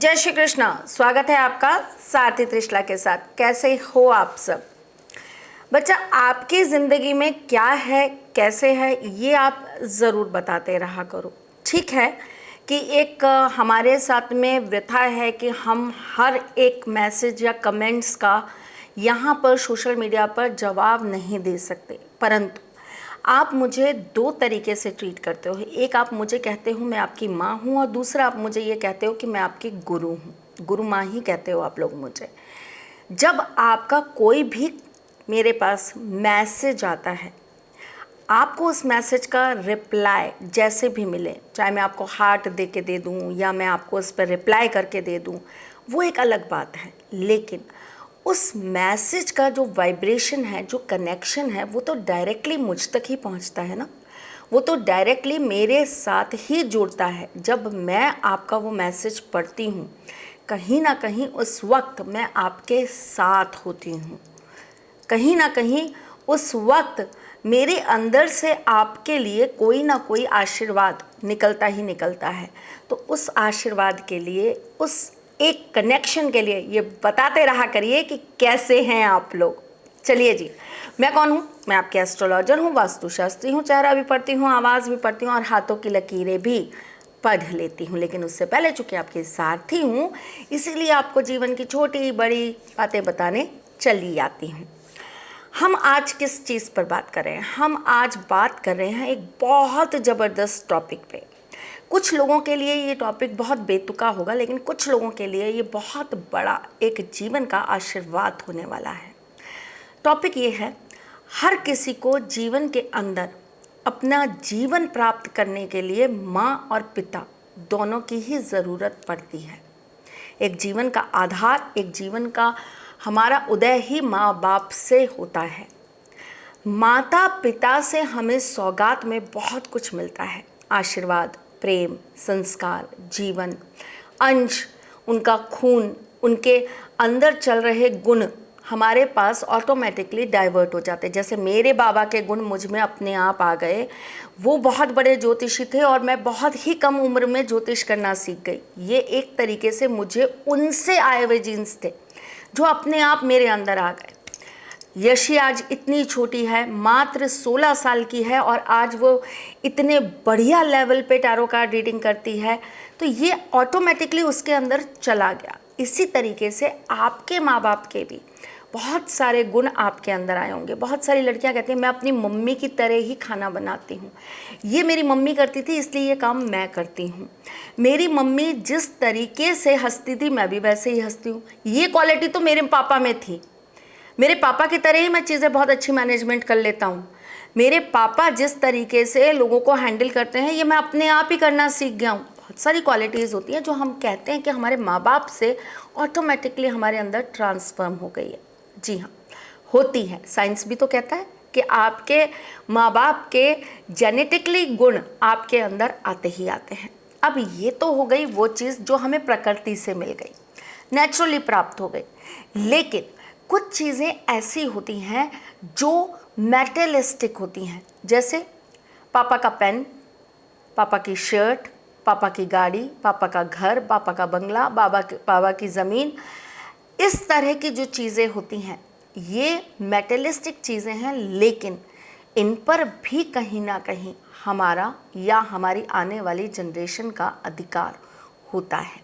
जय श्री कृष्णा। स्वागत है आपका सारथी त्रिशला के साथ। कैसे हो आप सब? बच्चा, आपकी ज़िंदगी में क्या है, कैसे है, ये आप ज़रूर बताते रहा करो। ठीक है कि एक हमारे साथ में व्यथा है कि हम हर एक मैसेज या कमेंट्स का यहाँ पर सोशल मीडिया पर जवाब नहीं दे सकते, परंतु आप मुझे दो तरीके से ट्रीट करते हो। एक, आप मुझे कहते हो मैं आपकी माँ हूँ, और दूसरा आप मुझे ये कहते हो कि मैं आपकी गुरु हूँ। गुरु माँ ही कहते हो आप लोग मुझे। जब आपका कोई भी मेरे पास मैसेज आता है, आपको उस मैसेज का रिप्लाई जैसे भी मिले, चाहे मैं आपको हार्ट दे के दे दूँ या मैं आपको उस पर रिप्लाई करके दे दूँ, वो एक अलग बात है। लेकिन उस मैसेज का जो वाइब्रेशन है, जो कनेक्शन है, वो तो डायरेक्टली मुझ तक ही पहुंचता है ना। वो तो डायरेक्टली मेरे साथ ही जुड़ता है। जब मैं आपका वो मैसेज पढ़ती हूँ, कहीं ना कहीं उस वक्त मैं आपके साथ होती हूँ। कहीं ना कहीं उस वक्त मेरे अंदर से आपके लिए कोई ना कोई आशीर्वाद निकलता ही निकलता है। तो उस आशीर्वाद के लिए, उस एक कनेक्शन के लिए ये बताते रहा करिए कि कैसे हैं आप लोग। चलिए जी, मैं कौन हूँ? मैं आपके एस्ट्रोलॉजर हूँ, वास्तुशास्त्री हूँ, चेहरा भी पढ़ती हूँ, आवाज़ भी पढ़ती हूँ और हाथों की लकीरें भी पढ़ लेती हूँ। लेकिन उससे पहले चूँकि आपके सारथी हूँ, इसीलिए आपको जीवन की छोटी बड़ी बातें बताने चली आती हूँ। हम आज किस चीज़ पर बात कर रहे हैं? हम आज बात कर रहे हैं एक बहुत ज़बरदस्त टॉपिक पे। कुछ लोगों के लिए ये टॉपिक बहुत बेतुका होगा, लेकिन कुछ लोगों के लिए ये बहुत बड़ा एक जीवन का आशीर्वाद होने वाला है। टॉपिक ये है, हर किसी को जीवन के अंदर अपना जीवन प्राप्त करने के लिए माँ और पिता दोनों की ही ज़रूरत पड़ती है। एक जीवन का आधार, एक जीवन का हमारा उदय ही माँ बाप से होता है। माता पिता से हमें सौगात में बहुत कुछ मिलता है। आशीर्वाद, प्रेम, संस्कार, जीवन, अंश, उनका खून, उनके अंदर चल रहे गुण हमारे पास ऑटोमेटिकली डाइवर्ट हो जाते। जैसे मेरे बाबा के गुण मुझ में अपने आप आ गए। वो बहुत बड़े ज्योतिषी थे और मैं बहुत ही कम उम्र में ज्योतिष करना सीख गई। ये एक तरीके से मुझे उनसे आए हुए जीन्स थे जो अपने आप मेरे अंदर आ गए। यशी आज इतनी छोटी है, मात्र 16 साल की है, और आज वो इतने बढ़िया लेवल पे टैरो कार्ड रीडिंग करती है। तो ये ऑटोमेटिकली उसके अंदर चला गया। इसी तरीके से आपके माँ बाप के भी बहुत सारे गुण आपके अंदर आए होंगे। बहुत सारी लड़कियां कहती हैं मैं अपनी मम्मी की तरह ही खाना बनाती हूँ, ये मेरी मम्मी करती थी इसलिए ये काम मैं करती हूँ। मेरी मम्मी जिस तरीके से हंसती थी मैं भी वैसे ही हंसती हूँ। ये क्वालिटी तो मेरे पापा में थी। मेरे पापा की तरह ही मैं चीज़ें बहुत अच्छी मैनेजमेंट कर लेता हूँ। मेरे पापा जिस तरीके से लोगों को हैंडल करते हैं, ये मैं अपने आप ही करना सीख गया हूँ। बहुत सारी क्वालिटीज़ होती हैं जो हम कहते हैं कि हमारे माँ बाप से ऑटोमेटिकली हमारे अंदर ट्रांसफॉर्म हो गई है। जी हाँ, होती है। साइंस भी तो कहता है कि आपके माँ बाप के जेनेटिकली गुण आपके अंदर आते ही आते हैं। अब ये तो हो गई वो चीज़ जो हमें प्रकृति से मिल गई, नेचुरली प्राप्त हो गई। लेकिन कुछ चीज़ें ऐसी होती हैं जो मेटेलिस्टिक होती हैं, जैसे पापा का पेन, पापा की शर्ट, पापा की गाड़ी, पापा का घर, पापा का बंगला, बाबा की ज़मीन। इस तरह की जो चीज़ें होती हैं ये मेटेलिस्टिक चीज़ें हैं, लेकिन इन पर भी कहीं ना कहीं हमारा या हमारी आने वाली जनरेशन का अधिकार होता है।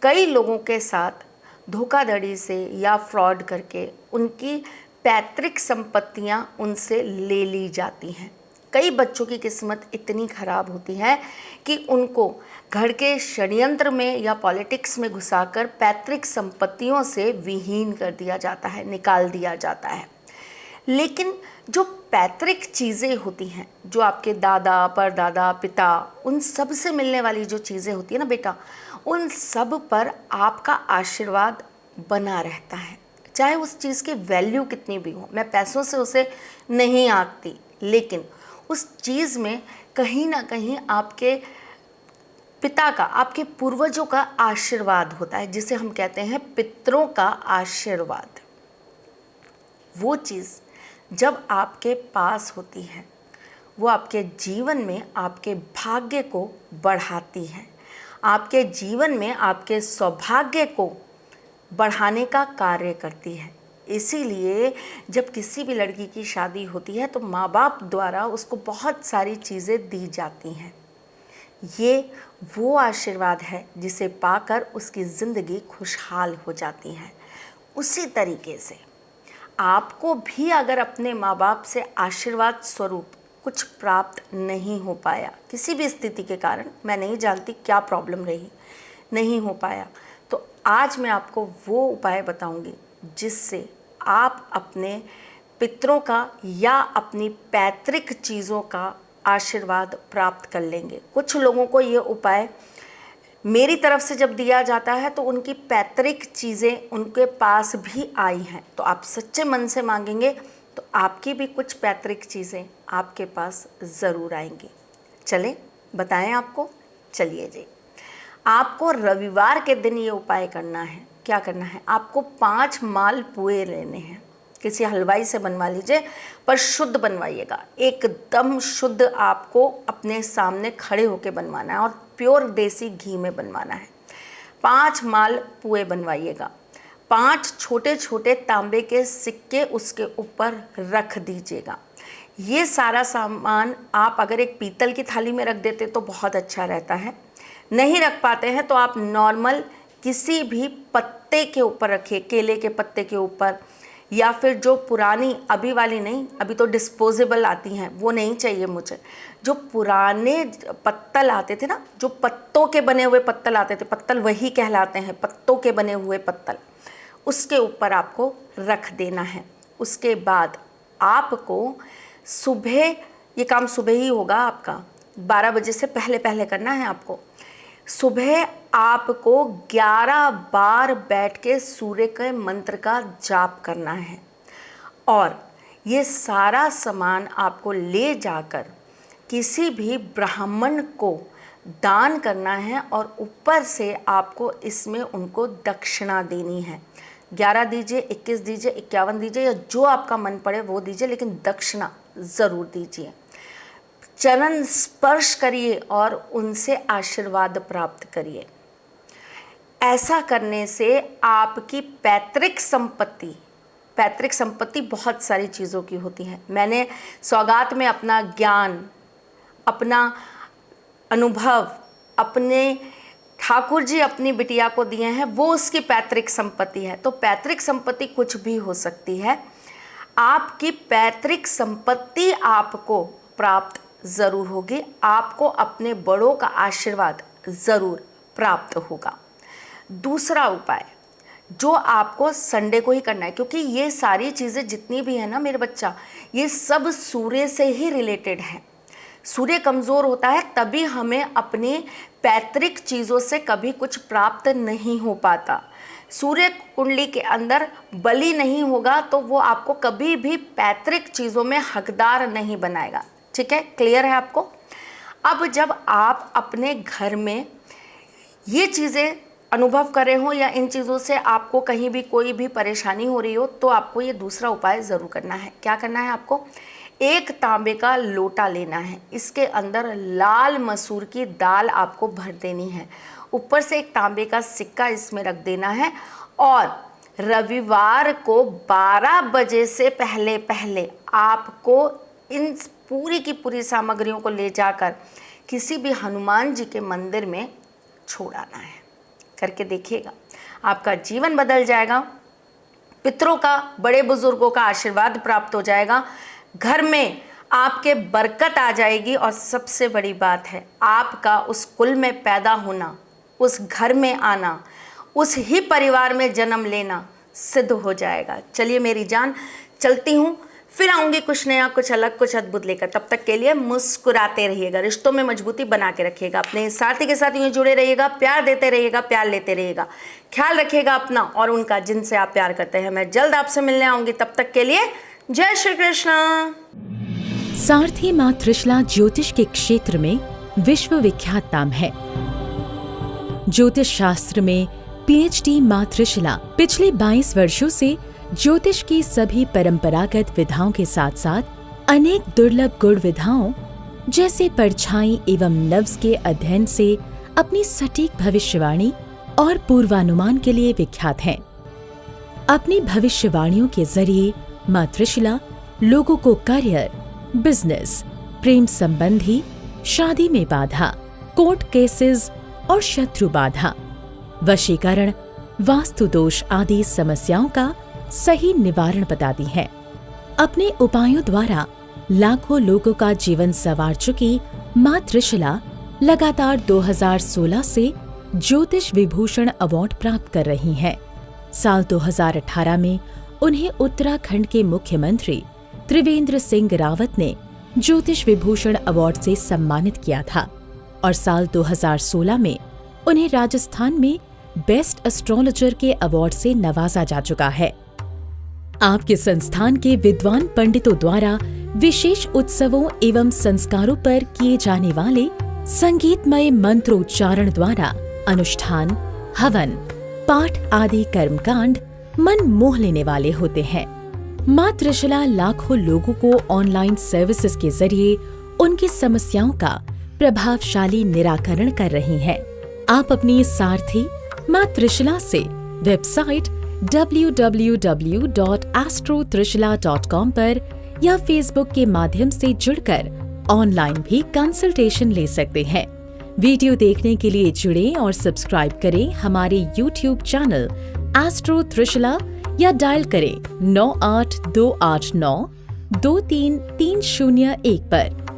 कई लोगों के साथ धोखाधड़ी से या फ्रॉड करके उनकी पैतृक संपत्तियां उनसे ले ली जाती हैं। कई बच्चों की किस्मत इतनी ख़राब होती है कि उनको घर के षड्यंत्र में या पॉलिटिक्स में घुसाकर पैतृक संपत्तियों से विहीन कर दिया जाता है, निकाल दिया जाता है। लेकिन जो पैतृक चीज़ें होती हैं, जो आपके दादा, परदादा, पिता, उन सब से मिलने वाली जो चीज़ें होती है ना बेटा, उन सब पर आपका आशीर्वाद बना रहता है, चाहे उस चीज़ की वैल्यू कितनी भी हो। मैं पैसों से उसे नहीं आंकती, लेकिन उस चीज़ में कहीं ना कहीं आपके पिता का, आपके पूर्वजों का आशीर्वाद होता है, जिसे हम कहते हैं पितरों का आशीर्वाद। वो चीज़ जब आपके पास होती है, वो आपके जीवन में आपके भाग्य को बढ़ाती है, आपके जीवन में आपके सौभाग्य को बढ़ाने का कार्य करती है। इसीलिए जब किसी भी लड़की की शादी होती है तो माँ बाप द्वारा उसको बहुत सारी चीज़ें दी जाती हैं। ये वो आशीर्वाद है जिसे पाकर उसकी ज़िंदगी खुशहाल हो जाती है। उसी तरीके से आपको भी अगर अपने माँ बाप से आशीर्वाद स्वरूप कुछ प्राप्त नहीं हो पाया, किसी भी स्थिति के कारण, मैं नहीं जानती क्या प्रॉब्लम रही, नहीं हो पाया, तो आज मैं आपको वो उपाय बताऊंगी जिससे आप अपने पितरों का या अपनी पैतृक चीज़ों का आशीर्वाद प्राप्त कर लेंगे। कुछ लोगों को ये उपाय मेरी तरफ से जब दिया जाता है तो उनकी पैतृक चीज़ें उनके पास भी आई हैं, तो आप सच्चे मन से मांगेंगे तो आपकी भी कुछ पैतृक चीज़ें आपके पास ज़रूर आएंगी। चलें बताएं आपको। चलिए जी, आपको रविवार के दिन ये उपाय करना है। क्या करना है? आपको 5 मालपुए लेने हैं। किसी हलवाई से बनवा लीजिए, पर शुद्ध बनवाइएगा, एकदम शुद्ध आपको अपने सामने खड़े होकर बनवाना है और प्योर देसी घी में बनवाना है। 5 मालपुए बनवाइएगा। 5 छोटे छोटे तांबे के सिक्के उसके ऊपर रख दीजिएगा। ये सारा सामान आप अगर एक पीतल की थाली में रख देते तो बहुत अच्छा रहता है। नहीं रख पाते हैं तो आप नॉर्मल किसी भी पत्ते के ऊपर रखिए, केले के पत्ते के ऊपर, या फिर जो पुरानी, अभी वाली नहीं, अभी तो डिस्पोजेबल आती हैं, वो नहीं चाहिए मुझे। जो पुराने पत्तल आते थे ना, जो पत्तों के बने हुए पत्तल आते थे, पत्तल वही कहलाते हैं, पत्तों के बने हुए पत्तल, उसके ऊपर आपको रख देना है। उसके बाद आपको सुबह, ये काम सुबह ही होगा आपका, 12 बजे से पहले पहले करना है आपको। सुबह आपको 11 बार बैठ के सूर्य के मंत्र का जाप करना है और ये सारा सामान आपको ले जाकर किसी भी ब्राह्मण को दान करना है और ऊपर से आपको इसमें उनको दक्षिणा देनी है। 11 दीजिए, 21 दीजिए, 51 दीजिए, या जो आपका मन पड़े वो दीजिए, लेकिन दक्षिणा ज़रूर दीजिए। चरण स्पर्श करिए और उनसे आशीर्वाद प्राप्त करिए। ऐसा करने से आपकी पैतृक संपत्ति बहुत सारी चीज़ों की होती है। मैंने सौगात में अपना ज्ञान, अपना अनुभव, अपने ठाकुर जी अपनी बिटिया को दिए हैं, वो उसकी पैतृक संपत्ति है। तो पैतृक संपत्ति कुछ भी हो सकती है। आपकी पैतृक संपत्ति आपको प्राप्त ज़रूर होगी, आपको अपने बड़ों का आशीर्वाद ज़रूर प्राप्त होगा। दूसरा उपाय जो आपको संडे को ही करना है, क्योंकि ये सारी चीज़ें जितनी भी है ना मेरे बच्चा, ये सब सूर्य से ही रिलेटेड है। सूर्य कमज़ोर होता है तभी हमें अपनी पैतृक चीज़ों से कभी कुछ प्राप्त नहीं हो पाता। सूर्य कुंडली के अंदर बलि नहीं होगा तो वो आपको कभी भी पैतृक चीज़ों में हकदार नहीं बनाएगा। ठीक है, क्लियर है आपको? अब जब आप अपने घर में ये चीज़ें अनुभव कर रहे हो या इन चीज़ों से आपको कहीं भी कोई भी परेशानी हो रही हो, तो आपको ये दूसरा उपाय ज़रूर करना है। क्या करना है आपको? एक तांबे का लोटा लेना है, इसके अंदर लाल मसूर की दाल आपको भर देनी है, ऊपर से एक तांबे का सिक्का इसमें रख देना है और रविवार को 12 बजे से पहले पहले आपको इन पूरी की पूरी सामग्रियों को ले जाकर किसी भी हनुमान जी के मंदिर में छोड़ाना है। करके देखिएगा, आपका जीवन बदल जाएगा, पितरों का, बड़े बुजुर्गों का आशीर्वाद प्राप्त हो जाएगा, घर में आपके बरकत आ जाएगी और सबसे बड़ी बात है आपका उस कुल में पैदा होना, उस घर में आना, उस ही परिवार में जन्म लेना सिद्ध हो जाएगा। चलिए मेरी जान, चलती हूँ, फिर आऊँगी कुछ नया, कुछ अलग, कुछ अद्भुत लेकर। तब तक के लिए मुस्कुराते रहिएगा, रिश्तों में मजबूती बना के रखिएगा, अपने साथी के साथ यूँ जुड़े रहिएगा, प्यार देते रहिएगा, प्यार लेते रहिएगा, ख्याल रखिएगा अपना और उनका जिनसे आप प्यार करते हैं। मैं जल्द आपसे मिलने आऊँगी, तब तक के लिए जय श्री कृष्ण। सारथी माँ त्रिशला ज्योतिष के क्षेत्र में विश्व विख्यात नाम है। ज्योतिष शास्त्र में पीएचडी माँ त्रिशला पिछले 22 वर्षों से ज्योतिष की सभी परंपरागत विधाओं के साथ साथ अनेक दुर्लभ गुण विधाओं जैसे परछाई एवं नव्स के अध्ययन से अपनी सटीक भविष्यवाणी और पूर्वानुमान के लिए विख्यात हैं। अपनी भविष्यवाणियों के जरिए मां त्रिशला लोगों को करियर, बिजनेस, प्रेम संबंधी, शादी में बाधा, कोर्ट केसेस और शत्रु बाधा, वशीकरण, वास्तु दोष आदि समस्याओं का सही निवारण बताती हैं। अपने उपायों द्वारा लाखों लोगों का जीवन संवार चुकी मां त्रिशला लगातार 2016 से ज्योतिष विभूषण अवार्ड प्राप्त कर रही हैं। साल 2018 में उन्हें उत्तराखंड के मुख्यमंत्री त्रिवेंद्र सिंह रावत ने ज्योतिष विभूषण अवार्ड से सम्मानित किया था और साल 2016 में उन्हें राजस्थान में बेस्ट एस्ट्रोलॉजर के अवार्ड से नवाजा जा चुका है। आपके संस्थान के विद्वान पंडितों द्वारा विशेष उत्सवों एवं संस्कारों पर किए जाने वाले संगीतमय मंत्रोच्चारण द्वारा अनुष्ठान, हवन, पाठ आदि कर्मकांड मन मोह लेने वाले होते हैं। मां त्रिशला लाखों लोगों को ऑनलाइन सर्विसेज के जरिए उनकी समस्याओं का प्रभावशाली निराकरण कर रही हैं। आप अपनी सारथी मां त्रिशला से वेबसाइट www.astrotrishla.com पर या फेसबुक के माध्यम से जुड़कर ऑनलाइन भी कंसल्टेशन ले सकते हैं। वीडियो देखने के लिए जुड़ें और सब्सक्राइब करें हमारे YouTube चैनल एस्ट्रो त्रिशला या डायल करें 9828923301 पर।